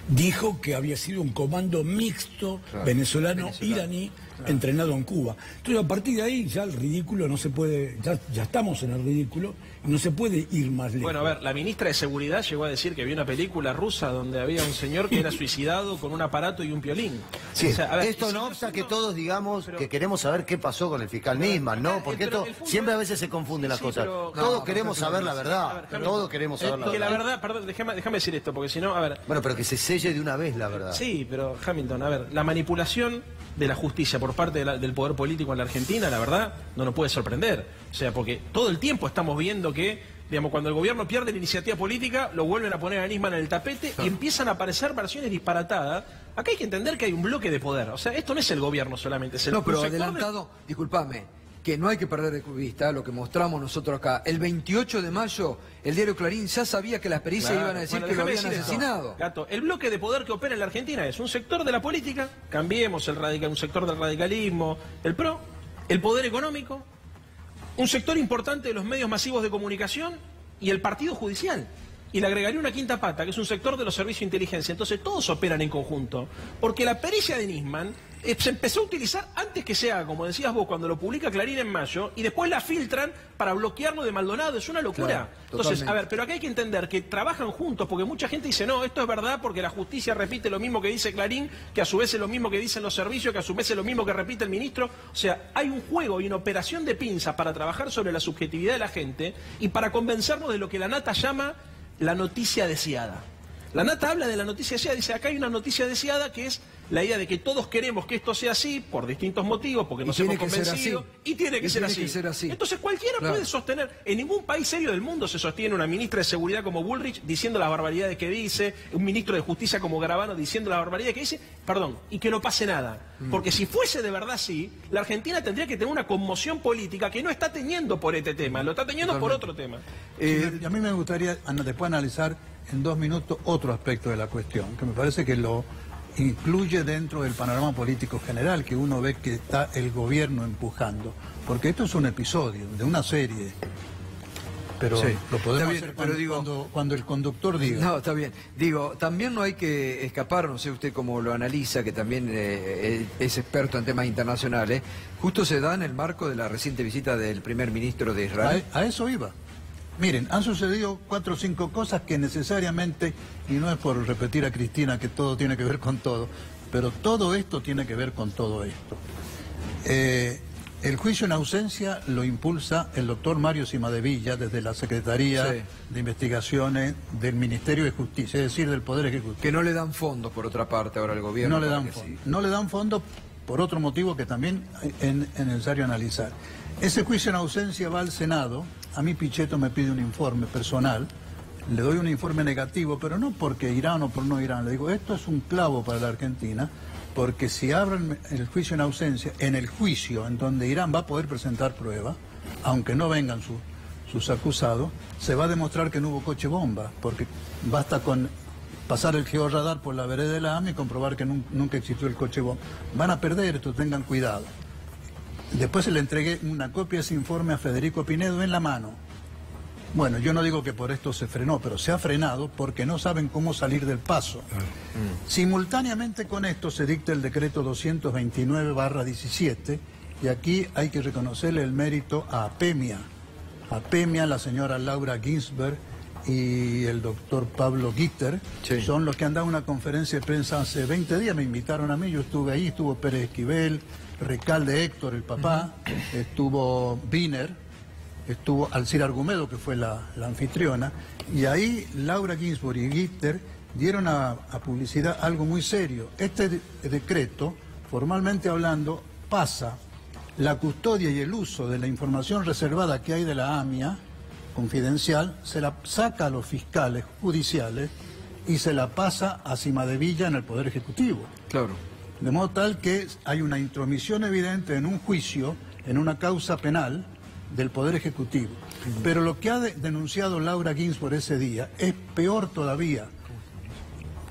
dijo que había sido un comando mixto venezolano-iraní entrenado en Cuba. Entonces, a partir de ahí, ya el ridículo no se puede, ya estamos en el ridículo, y no se puede ir más lejos. Bueno, a ver, la ministra de Seguridad llegó a decir que vio una película rusa donde había un señor que era suicidado con un aparato y un piolín. Sí, o sea, a ver, esto no obsta que todos digamos que queremos saber qué pasó con el fiscal Nisman, ¿no? Porque esto siempre a veces se confunden las cosas. Todos queremos saber la verdad. Todos queremos saber la verdad. Que la verdad, perdón, déjame decir esto, porque si no, a ver... Bueno, pero que se selle de una vez la verdad. Sí, pero Hamilton, a ver, la manipulación de la justicia por parte del poder político en la Argentina, la verdad, no nos puede sorprender. O sea, porque todo el tiempo estamos viendo que, digamos, cuando el gobierno pierde la iniciativa política, lo vuelven a poner a Nisman en el tapete y empiezan a aparecer versiones disparatadas. Acá hay que entender que hay un bloque de poder. O sea, esto no es el gobierno solamente, es el... No, pero adelantado, discúlpame, que no hay que perder de vista lo que mostramos nosotros acá. El 28 de mayo, el diario Clarín ya sabía que las pericias iban a decir que lo habían asesinado. Gato, el bloque de poder que opera en la Argentina es un sector de la política, cambiemos un sector del radicalismo, el PRO, el poder económico, un sector importante de los medios masivos de comunicación y el partido judicial. Y le agregaría una quinta pata, que es un sector de los servicios de inteligencia. Entonces todos operan en conjunto. Porque la pericia de Nisman se empezó a utilizar antes que se haga, como decías vos, cuando lo publica Clarín en mayo, y después la filtran para bloquearlo de Maldonado. Es una locura. Claro, entonces, a ver, pero acá hay que entender que trabajan juntos, porque mucha gente dice, no, esto es verdad porque la justicia repite lo mismo que dice Clarín, que a su vez es lo mismo que dicen los servicios, que a su vez es lo mismo que repite el ministro. O sea, hay un juego y una operación de pinzas para trabajar sobre la subjetividad de la gente y para convencernos de lo que la Nata llama la noticia deseada. La Nata habla de la noticia deseada, dice, acá hay una noticia deseada que es la idea de que todos queremos que esto sea así por distintos motivos, porque nos hemos convencido, y tiene que ser así. Entonces cualquiera puede sostener, en ningún país serio del mundo se sostiene una ministra de Seguridad como Bullrich diciendo las barbaridades que dice, un ministro de Justicia como Garabano diciendo las barbaridades que dice, perdón, y que no pase nada. Porque si fuese de verdad así, la Argentina tendría que tener una conmoción política que no está teniendo por este tema, lo está teniendo por otro tema. Y a mí me gustaría después analizar en 2 minutos otro aspecto de la cuestión, que me parece que lo incluye dentro del panorama político general, que uno ve que está el gobierno empujando. Porque esto es un episodio de una serie. Pero lo podemos hacer cuando el conductor diga. No, está bien. Digo, también no hay que escapar, no sé usted cómo lo analiza, que también es experto en temas internacionales. Justo se da en el marco de la reciente visita del primer ministro de Israel. A eso iba. Miren, han sucedido 4 o 5 cosas que necesariamente, y no es por repetir a Cristina que todo tiene que ver con todo, pero todo esto tiene que ver con todo esto. El juicio en ausencia lo impulsa el doctor Mario Cimadevilla desde la Secretaría de Investigaciones del Ministerio de Justicia, es decir, del Poder Ejecutivo. Que no le dan fondos, por otra parte, ahora el gobierno. No le dan fondos. No le dan fondos por otro motivo que también es necesario analizar. Ese juicio en ausencia va al Senado. A mí Pichetto me pide un informe personal, le doy un informe negativo, pero no porque Irán o por no Irán. Le digo, esto es un clavo para la Argentina, porque si abren el juicio en ausencia, en el juicio en donde Irán va a poder presentar pruebas, aunque no vengan sus acusados, se va a demostrar que no hubo coche bomba, porque basta con pasar el georradar por la vereda de la AMI y comprobar que nunca existió el coche bomba. Van a perder esto, tengan cuidado. Después se le entregué una copia de ese informe a Federico Pinedo en la mano. Bueno, yo no digo que por esto se frenó, pero se ha frenado porque no saben cómo salir del paso. Simultáneamente con esto se dicta el decreto 229/17 y aquí hay que reconocerle el mérito a APEMIA. APEMIA, la señora Laura Ginsberg y el doctor Pablo Gitter, son los que han dado una conferencia de prensa hace 20 días, me invitaron a mí, yo estuve ahí, estuvo Pérez Esquivel, Recalde Héctor, el papá, estuvo Wiener, estuvo Alcira Argumedo, que fue la anfitriona, y ahí Laura Ginsburg y Gitter dieron a publicidad algo muy serio. Este decreto, formalmente hablando, pasa la custodia y el uso de la información reservada que hay de la AMIA, confidencial, se la saca a los fiscales judiciales y se la pasa a Cimadevilla en el Poder Ejecutivo. Claro. De modo tal que hay una intromisión evidente en un juicio, en una causa penal, del Poder Ejecutivo. Pero lo que ha denunciado Laura Ginsburg ese día es peor todavía.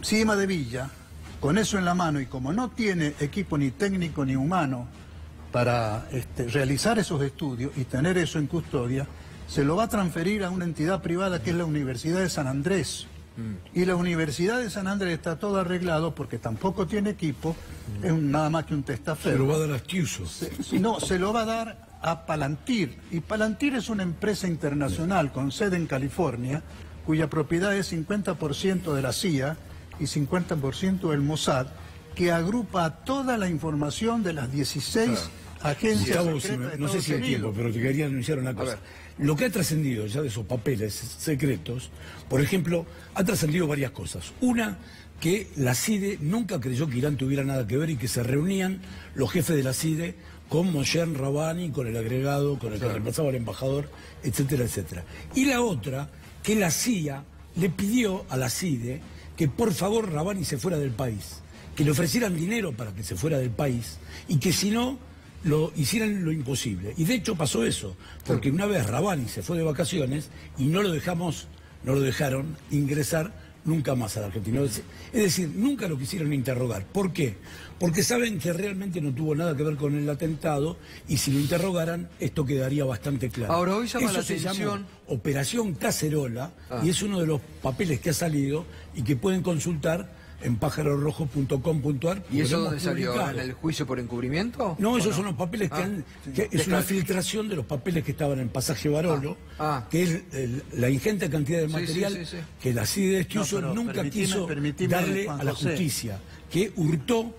Cima de Villa, con eso en la mano, y como no tiene equipo ni técnico ni humano para realizar esos estudios y tener eso en custodia, se lo va a transferir a una entidad privada que es la Universidad de San Andrés. Y la Universidad de San Andrés está todo arreglado porque tampoco tiene equipo, es nada más que un testaferro. Se lo va a dar a Stiuso. No, se lo va a dar a Palantir. Y Palantir es una empresa internacional con sede en California, cuya propiedad es 50% de la CIA y 50% del Mossad, que agrupa toda la información de las 16 agencias Gustavo, secretas de no sé Estados si hay Unidos. tiempo, pero te quería anunciar una cosa. Lo que ha trascendido ya de esos papeles secretos, por ejemplo, ha trascendido varias cosas. Una, que la CIDE nunca creyó que Irán tuviera nada que ver y que se reunían los jefes de la CIDE con Moshe Rabani, con el agregado, con el que reemplazaba al embajador, etcétera, etcétera. Y la otra, que la CIA le pidió a la CIDE que por favor Rabani se fuera del país, que le ofrecieran dinero para que se fuera del país y que si no, lo hicieran lo imposible. Y de hecho pasó eso, porque una vez Rabani se fue de vacaciones y no lo dejaron ingresar nunca más a la Argentina. Es decir, nunca lo quisieron interrogar. ¿Por qué? Porque saben que realmente no tuvo nada que ver con el atentado y si lo interrogaran esto quedaría bastante claro. Ahora, hoy llama eso la se atención... llamó Operación Cacerola y es uno de los papeles que ha salido y que pueden consultar en pájarorrojo.com.ar. ¿Y eso dónde salió? ¿En el juicio por encubrimiento? No, esos son los papeles que es una filtración de los papeles que estaban en Pasaje Barolo, que es la ingente cantidad de material que la CIDE de Stiuso nunca quiso darle a la justicia, que hurtó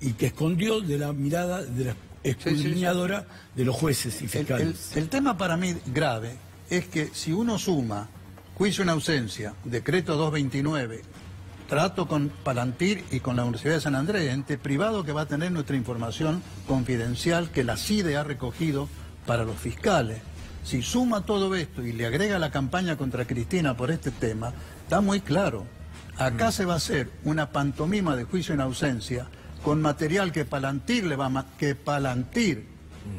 y que escondió de la mirada de la escudriñadora de los jueces y fiscales. El tema para mí grave es que si uno suma juicio en ausencia, decreto 229, trato con Palantir y con la Universidad de San Andrés, ente privado que va a tener nuestra información confidencial que la CIDE ha recogido para los fiscales. Si suma todo esto y le agrega la campaña contra Cristina por este tema, está muy claro. Acá se va a hacer una pantomima de juicio en ausencia con material que Palantir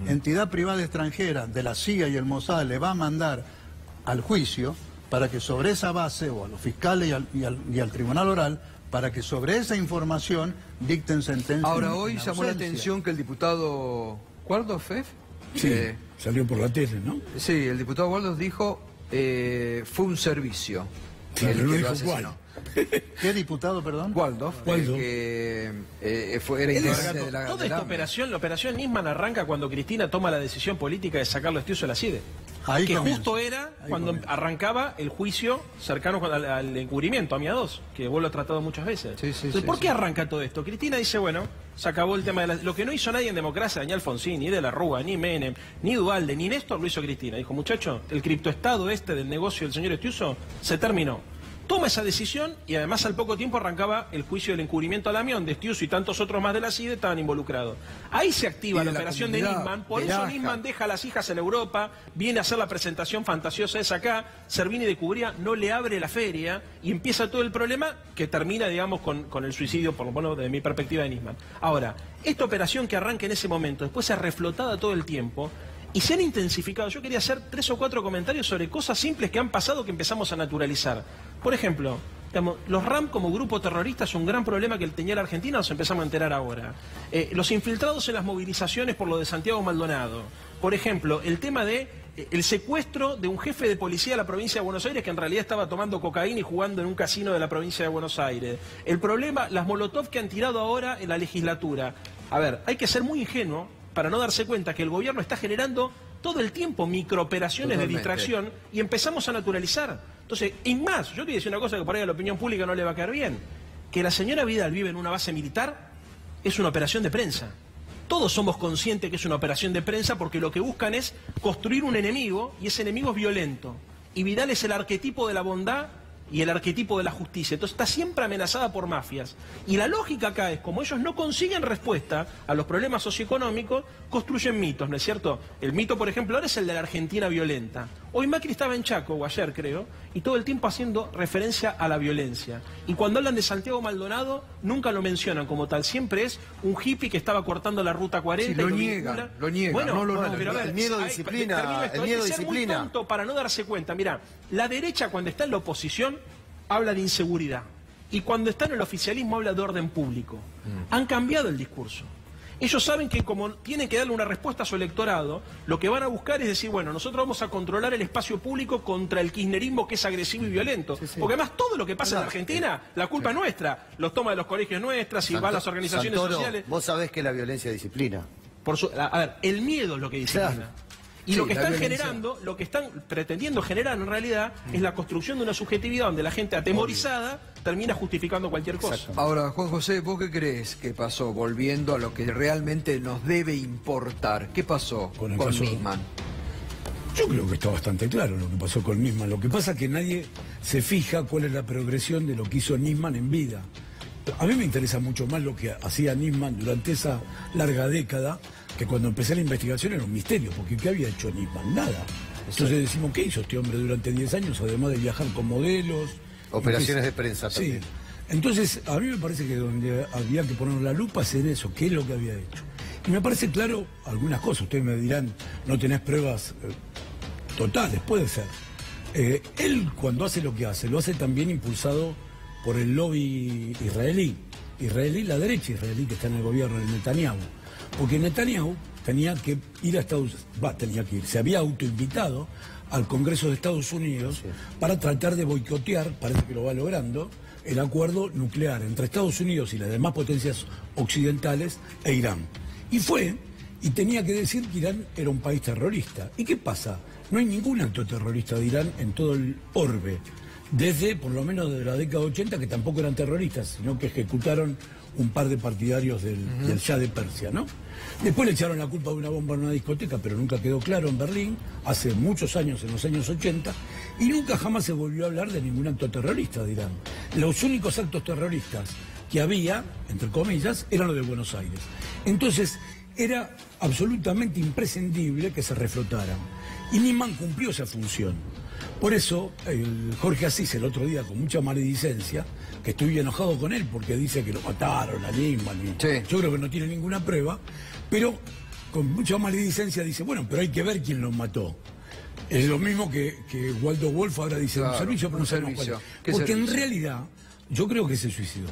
entidad privada extranjera de la CIA y el Mossad le va a mandar al juicio, para que sobre esa base, o a los fiscales y al tribunal oral, para que sobre esa información dicten sentencia. Ahora, hoy llamó la atención que el diputado Waldorf, salió por la tele, ¿no? Sí, el diputado Waldorf dijo, fue un servicio. Pero no dijo cuál. ¿Qué diputado, perdón? Waldorf, que era integrante de la... Toda esta operación, la operación Nisman arranca cuando Cristina toma la decisión política de sacarlo a Stiuso de la CIDE. Ahí que comienza. Justo era cuando arrancaba el juicio cercano al encubrimiento, a MIA2, que vos lo has tratado muchas veces. Entonces, ¿por qué arranca todo esto? Cristina dice, bueno, se acabó el tema de lo que no hizo nadie en democracia, ni Alfonsín, ni de la Rúa, ni Menem, ni Duhalde, ni Néstor, lo hizo Cristina. Dijo, muchacho, el criptoestado del negocio del señor Stiuso se terminó. Toma esa decisión y además al poco tiempo arrancaba el juicio del encubrimiento al Amión, de Stiuso y tantos otros más de la CIDE estaban involucrados. Ahí se activa la operación de Nisman, por eso Nisman deja a las hijas en Europa, viene a hacer la presentación fantasiosa esa acá, Servini de Cubría no le abre la feria y empieza todo el problema que termina, digamos, con el suicidio, por lo menos desde mi perspectiva, de Nisman. Ahora, esta operación que arranca en ese momento, después se ha reflotado todo el tiempo, y se han intensificado. Yo quería hacer 3 o 4 comentarios sobre cosas simples que han pasado que empezamos a naturalizar. Por ejemplo, digamos, los RAM como grupo terrorista es un gran problema que tenía la Argentina, nos empezamos a enterar ahora. Los infiltrados en las movilizaciones por lo de Santiago Maldonado. Por ejemplo, el tema de el secuestro de un jefe de policía de la provincia de Buenos Aires que en realidad estaba tomando cocaína y jugando en un casino de la provincia de Buenos Aires. El problema, las molotov que han tirado ahora en la legislatura. A ver, hay que ser muy ingenuo para no darse cuenta que el gobierno está generando todo el tiempo microoperaciones de distracción y empezamos a naturalizar. Entonces, y más, yo te decir una cosa que por ahí a la opinión pública no le va a caer bien, que la señora Vidal vive en una base militar es una operación de prensa. Todos somos conscientes que es una operación de prensa porque lo que buscan es construir un enemigo y ese enemigo es violento. Y Vidal es el arquetipo de la bondad y el arquetipo de la justicia. Entonces está siempre amenazada por mafias. Y la lógica acá es, como ellos no consiguen respuesta a los problemas socioeconómicos, construyen mitos, ¿no es cierto? El mito, por ejemplo, ahora es el de la Argentina violenta. Hoy Macri estaba en Chaco, o ayer creo, y todo el tiempo haciendo referencia a la violencia. Y cuando hablan de Santiago Maldonado, nunca lo mencionan como tal. Siempre es un hippie que estaba cortando la ruta 40. Sí, lo niegan, bueno, no lo nombran. Pero a ver, el miedo disciplina, el miedo disciplina. Muy tonto para no darse cuenta. Mira, la derecha cuando está en la oposición habla de inseguridad. Y cuando está en el oficialismo habla de orden público. Han cambiado el discurso. Ellos saben que como tienen que darle una respuesta a su electorado, lo que van a buscar es decir, bueno, nosotros vamos a controlar el espacio público contra el kirchnerismo que es agresivo y violento. Porque además todo lo que pasa en Argentina, la culpa es nuestra. Los tomas de los colegios nuestras y van las organizaciones sociales. Vos sabés que la violencia disciplina. A ver, el miedo es lo que disciplina. Y lo que están generando, lo que están pretendiendo generar en realidad es la construcción de una subjetividad donde la gente atemorizada termina justificando cualquier cosa. Ahora, Juan José, ¿vos qué crees que pasó? Volviendo a lo que realmente nos debe importar. ¿Qué pasó con Nisman? Yo creo que está bastante claro lo que pasó con Nisman. Lo que pasa es que nadie se fija cuál es la progresión de lo que hizo Nisman en vida. A mí me interesa mucho más lo que hacía Nisman durante esa larga década, que cuando empecé la investigación era un misterio, porque ¿qué había hecho Nisman? Nada. Entonces decimos, ¿qué hizo este hombre durante 10 años, además de viajar con modelos? Operaciones de prensa también. Sí. Entonces, a mí me parece que donde había que poner la lupa es en eso, qué es lo que había hecho. Y me parece claro algunas cosas. Ustedes me dirán, no tenés pruebas totales, puede ser. Él, cuando hace lo que hace, lo hace también impulsado por el lobby israelí, la derecha israelí que está en el gobierno de Netanyahu. Porque Netanyahu tenía que ir a se había autoinvitado al Congreso de Estados Unidos para tratar de boicotear, parece que lo va logrando, el acuerdo nuclear entre Estados Unidos y las demás potencias occidentales e Irán. Y fue, y tenía que decir que Irán era un país terrorista. ¿Y qué pasa? No hay ningún acto terrorista de Irán en todo el orbe. Desde, por lo menos desde la década de 80, que tampoco eran terroristas, sino que ejecutaron un par de partidarios del Shah de Persia, ¿no? Después le echaron la culpa de una bomba en una discoteca, pero nunca quedó claro en Berlín, hace muchos años, en los años 80, y nunca jamás se volvió a hablar de ningún acto terrorista de Irán. Los únicos actos terroristas que había, entre comillas, eran los de Buenos Aires. Entonces, era absolutamente imprescindible que se reflotaran. Y Nisman cumplió esa función. Por eso, Jorge Asís el otro día, con mucha maledicencia, que estoy enojado con él porque dice que lo mataron a Nisman. Yo creo que no tiene ninguna prueba, pero con mucha maledicencia dice, bueno, pero hay que ver quién lo mató. Es lo mismo que Waldo Wolf ahora dice, un servicio, pero no sabemos cuál. Porque en realidad, yo creo que se suicidó.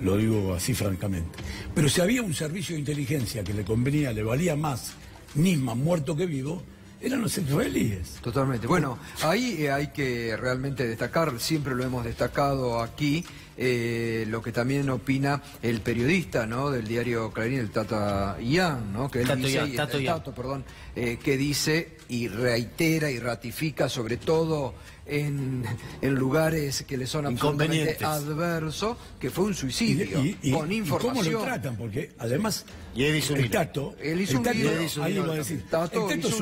Lo digo así francamente. Pero si había un servicio de inteligencia que le convenía, le valía más Nisman muerto que vivo, eran los israelíes. Totalmente. Bueno, ahí hay que realmente destacar, siempre lo hemos destacado aquí, lo que también opina el periodista, ¿no?, del diario Clarín, el Tata Ian, ¿no?, que él que dice y reitera y ratifica, sobre todo en lugares que le son absolutamente adversos, que fue un suicidio, con información. ¿Y cómo lo tratan? Porque además el Tato hizo un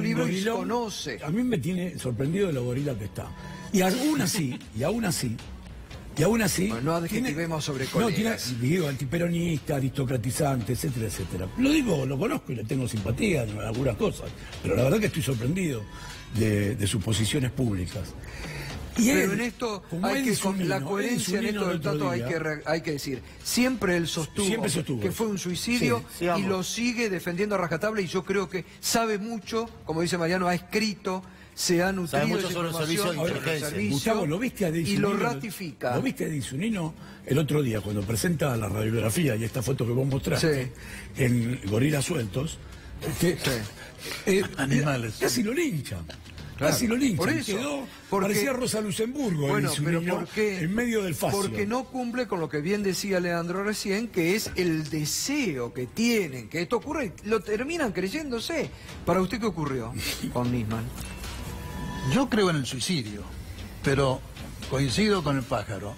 libro y conoce. A mí me tiene sorprendido de lo gorila que está. Y aún así, bueno, no adjetivemos sobre colegas. No, digo, antiperonista, aristocratizante, etcétera, etcétera. Lo digo, lo conozco y le tengo simpatía en algunas cosas, pero la verdad que estoy sorprendido de sus posiciones públicas. Pero en esto, con la coherencia en esto del Tato hay que decir, siempre él sostuvo que fue un suicidio y lo sigue defendiendo a rajatabla, y yo creo que sabe mucho, como dice Mariano, ha escrito, se ha nutrido de información, Gustavo, ¿lo viste a y lo ratifica. ¿Lo viste a Disunino el otro día cuando presenta la radiografía y esta foto que vos mostraste en Gorilas Sueltos? Animales. Casi lo linchan. Claro, casi lo linchan. Por eso, parecía Rosa Luxemburgo, bueno, pero porque, en medio del fascio. Porque no cumple con lo que bien decía Leandro recién, que es el deseo que tienen, que esto ocurre, lo terminan creyéndose. ¿Para usted qué ocurrió con Nisman? Yo creo en el suicidio, pero coincido con el pájaro.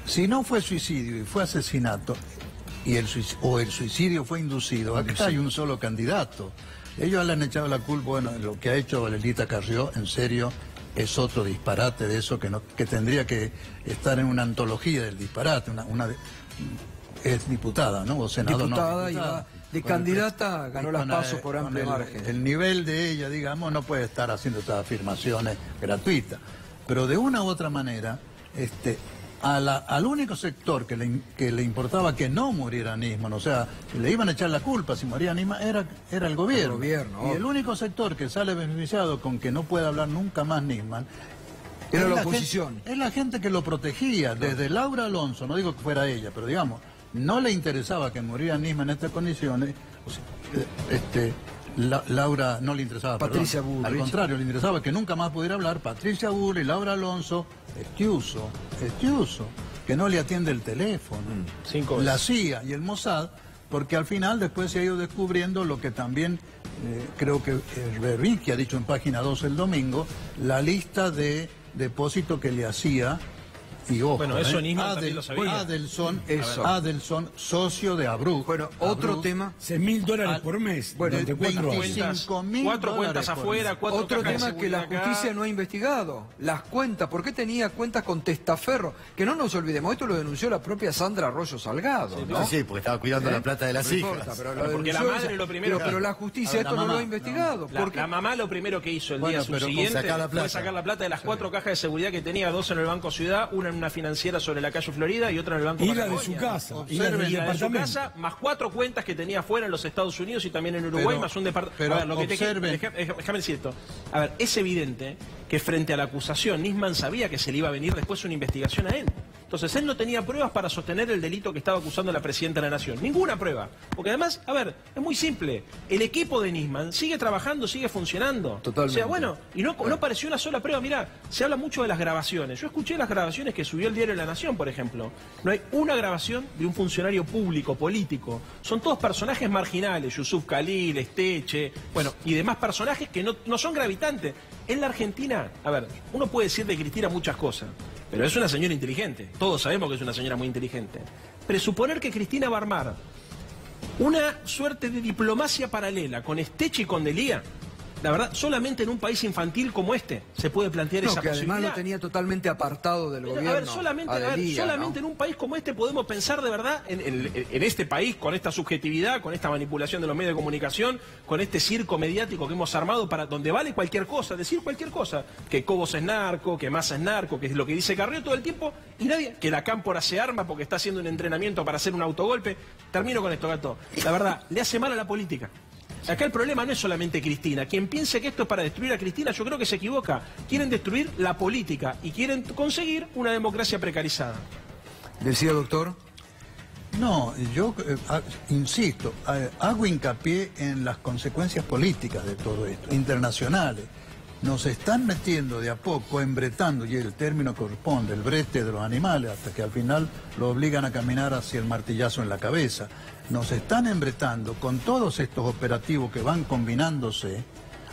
Si no fue suicidio y fue asesinato, o el suicidio fue inducido, acá hay un solo candidato. Ellos le han echado la culpa, bueno, lo que ha hecho Valelita Carrió, en serio, es otro disparate de eso que tendría que estar en una antología del disparate. Es diputada, ¿no? O senador, diputada, no. Y va De candidata ganó las PASO por amplio margen. El nivel de ella, digamos, no puede estar haciendo estas afirmaciones gratuitas. Pero de una u otra manera, al único sector que le importaba que no muriera Nisman, o sea, le iban a echar la culpa si moría Nisman, era el gobierno. Y el único sector que sale beneficiado con que no pueda hablar nunca más Nisman era la oposición. Es la gente que lo protegía, desde Laura Alonso, no digo que fuera ella, pero digamos, no le interesaba que muriera Nisman en estas condiciones. Laura no le interesaba, Patricia Bullrich. Al contrario, le interesaba que nunca más pudiera hablar Patricia Bullrich, Laura Alonso, Estiuso, que no le atiende el teléfono, la CIA y el Mossad, porque al final después se ha ido descubriendo lo que también creo que Berbique ha dicho en Página 2 el domingo, la lista de depósito que le hacía. Y ojo, bueno, eso Nisman también lo sabía. Adelson, socio de Abruz. Bueno, otro tema. $6.000 por mes. Bueno, durante 4 años. 25.000 cuatro cuentas afuera, Otro tema que la justicia no ha investigado. Las cuentas. ¿Por qué tenía cuentas con testaferro? Que no nos olvidemos, esto lo denunció la propia Sandra Arroyo Salgado. Sí, ¿no? sí, porque estaba cuidando la plata de las hijas. Importa, pero porque la madre lo primero. Pero la justicia esto no lo ha investigado. La mamá lo primero que hizo el día subsiguiente fue sacar la plata de las 4 cajas de seguridad que tenía, 2 en el Banco Ciudad, una en una financiera sobre la calle Florida y otra en el Banco Patagonia. Y la de su casa. Y la de su casa, más 4 cuentas que tenía fuera en los Estados Unidos y también en Uruguay, más un departamento. A ver, déjame decir esto. A ver, es evidente que frente a la acusación, Nisman sabía que se le iba a venir después una investigación a él. Entonces él no tenía pruebas para sostener el delito que estaba acusando a la Presidenta de la Nación. Ninguna prueba. Porque además, a ver, es muy simple. El equipo de Nisman sigue trabajando, sigue funcionando. Totalmente. O sea, bueno, y no apareció una sola prueba. Mirá, se habla mucho de las grabaciones. Yo escuché las grabaciones que subió el diario La Nación, por ejemplo. No hay una grabación de un funcionario público, político. Son todos personajes marginales. Yusuf Khalil, Esteche, bueno, y demás personajes que no son gravitantes. En la Argentina, a ver, uno puede decir de Cristina muchas cosas, pero es una señora inteligente. Todos sabemos que es una señora muy inteligente. Presuponer que Cristina va a armar una suerte de diplomacia paralela con Esteche y con Delía, la verdad, solamente en un país infantil como este se puede plantear esa posibilidad. Además lo tenía totalmente apartado del gobierno. A ver, solamente en un país como este podemos pensar de verdad, en este país, con esta subjetividad, con esta manipulación de los medios de comunicación, con este circo mediático que hemos armado para donde vale cualquier cosa, decir cualquier cosa, que Cobos es narco, que Massa es narco, que es lo que dice Carrió todo el tiempo, y nadie, que la Cámpora se arma porque está haciendo un entrenamiento para hacer un autogolpe. Termino con esto, Gato. La verdad, le hace mal a la política. Acá el problema no es solamente Cristina. Quien piense que esto es para destruir a Cristina, yo creo que se equivoca. Quieren destruir la política y quieren conseguir una democracia precarizada. ¿Decía, doctor? No, yo insisto, hago hincapié en las consecuencias políticas de todo esto, internacionales. Nos están metiendo de a poco, embretando, y el término corresponde, el brete de los animales, hasta que al final lo obligan a caminar hacia el martillazo en la cabeza. Nos están embretando con todos estos operativos que van combinándose,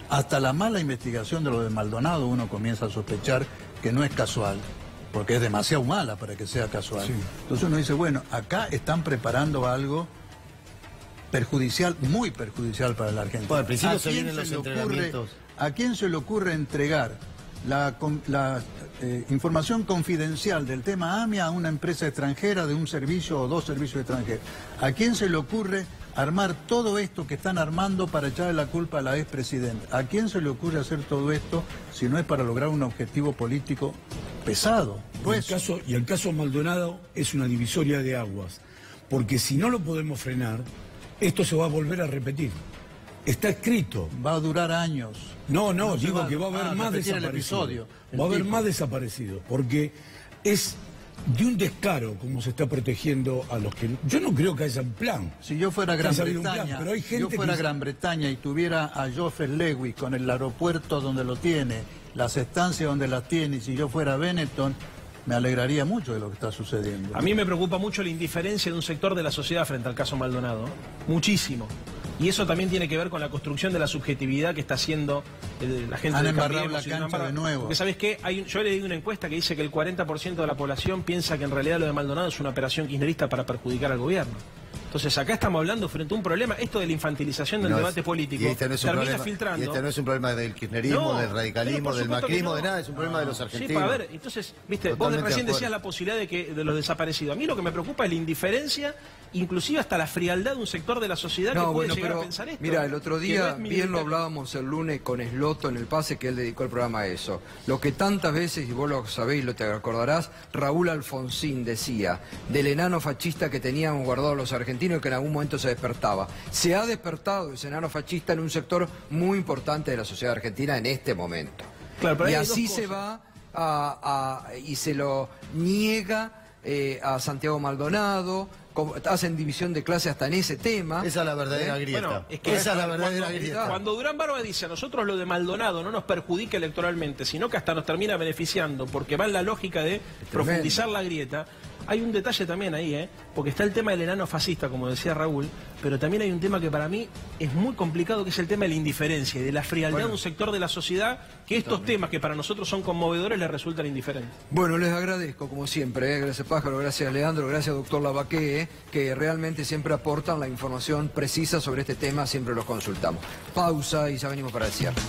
hasta la mala investigación de lo de Maldonado uno comienza a sospechar que no es casual, porque es demasiado mala para que sea casual. Sí. Entonces uno dice, bueno, acá están preparando algo perjudicial, muy perjudicial para la Argentina. Bueno, al principio se vienen los entrenamientos. ¿A quién se le ocurre entregar la información confidencial del tema AMIA a una empresa extranjera de un servicio o 2 servicios extranjeros? ¿A quién se le ocurre armar todo esto que están armando para echarle la culpa a la expresidenta? ¿A quién se le ocurre hacer todo esto si no es para lograr un objetivo político pesado? Pues... Y el caso Maldonado es una divisoria de aguas, porque si no lo podemos frenar, esto se va a volver a repetir. Está escrito. Va a durar años. No, digo que va a haber más desaparecidos. Va a haber más desaparecidos, porque es de un descaro como se está protegiendo a los que... Yo no creo que haya un plan. Si yo fuera Gran Bretaña, pero hay gente Gran Bretaña y tuviera a Geoffrey Lewis con el aeropuerto donde lo tiene, las estancias donde las tiene, y si yo fuera Benetton, me alegraría mucho de lo que está sucediendo. A mí me preocupa mucho la indiferencia de un sector de la sociedad frente al caso Maldonado. Muchísimo. Y eso también tiene que ver con la construcción de la subjetividad que está haciendo la gente. Han embarrado la cancha de nuevo. Porque ¿sabes qué? Yo le di una encuesta que dice que el 40% de la población piensa que en realidad lo de Maldonado es una operación kirchnerista para perjudicar al gobierno. Entonces acá estamos hablando frente a un problema, esto de la infantilización del debate político, termina filtrando. Y este no es un problema del kirchnerismo, del radicalismo, del macrismo, de nada, es un problema de los argentinos. Sí, a ver, entonces, viste, vos recién decías la posibilidad de los desaparecidos. A mí lo que me preocupa es la indiferencia, inclusive hasta la frialdad de un sector de la sociedad que puede llegar a pensar esto. Mira, el otro día, bien lo hablábamos el lunes con Esloto en el pase, que él dedicó el programa a eso. Lo que tantas veces, y vos lo sabéis, lo te acordarás, Raúl Alfonsín decía, del enano fascista que teníamos guardado los argentinos y que en algún momento se despertaba. Se ha despertado ese enano fascista en un sector muy importante de la sociedad argentina en este momento. Claro, y así se va y se lo niega a Santiago Maldonado, hacen división de clase hasta en ese tema. Esa es la verdadera grieta. Bueno, es que esa es la verdadera grieta. Cuando Durán Barba dice, a nosotros lo de Maldonado no nos perjudica electoralmente, sino que hasta nos termina beneficiando, porque va en la lógica de profundizar la grieta. Hay un detalle también ahí, porque está el tema del enano fascista, como decía Raúl, pero también hay un tema que para mí es muy complicado, que es el tema de la indiferencia y de la frialdad de un sector de la sociedad, que estos temas que para nosotros son conmovedores les resultan indiferentes. Bueno, les agradezco, como siempre, gracias Pájaro, gracias Leandro, gracias doctor Lavaqué, que realmente siempre aportan la información precisa sobre este tema, siempre los consultamos. Pausa y ya venimos para el cierre.